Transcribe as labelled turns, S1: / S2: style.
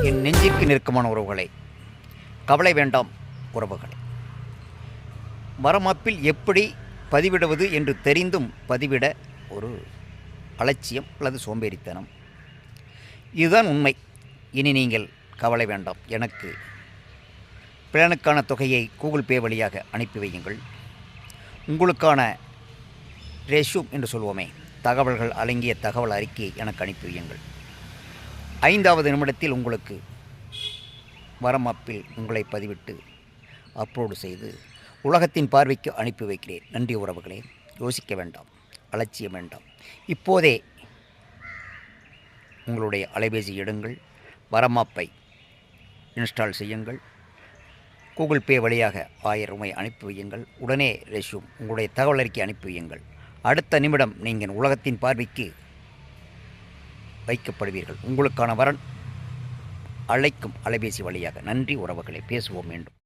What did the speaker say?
S1: என் நெஞ்சிற்கு நெருக்கமான உறவுகளை, கவலை வேண்டாம் உறவுகளை. வரமாப்பில் எப்படி பதிவிடுவது என்று தெரிந்தும் பதிவிட ஒரு அலட்சியம் அல்லது சோம்பேறித்தனம். இதுதான் உண்மை. இனி நீங்கள் கவலை வேண்டாம். எனக்கு பிளானுக்கான தொகையை கூகுள் பே வழியாக அனுப்பி வையுங்கள். உங்களுக்கான ரெஷ்யூம் என்று சொல்வோமே, தகவல்கள் அடங்கிய தகவல் அறிக்கையை எனக்கு அனுப்பி வையுங்கள். 5வது நிமிடத்தில் உங்களுக்கு வரமாப்பில் உங்களை பதிவிட்டு அப்லோடு செய்து உலகத்தின் பார்வைக்கு அனுப்பி வைக்கிறேன். நன்றி உறவுகளே. யோசிக்க வேண்டாம், அலட்சியம் வேண்டாம். இப்போதே உங்களுடைய அலைபேசி எடுங்கள், வரமாப்பை இன்ஸ்டால் செய்யுங்கள். கூகுள் பே வழியாக 1000 ரூபாய் அனுப்பி வையுங்கள். உடனே ரெஷ்யூம் உங்களுடைய தகவல் அறிக்கை அனுப்பி வையுங்கள். அடுத்த நிமிடம் நீங்கள் உலகத்தின் பார்வைக்கு வைக்கப்படுவீர்கள். உங்களுக்கான வரன் அழைக்கும் அலைபேசி வழியாக. நன்றி உறவுகளை. பேசுவோம் மீண்டும்.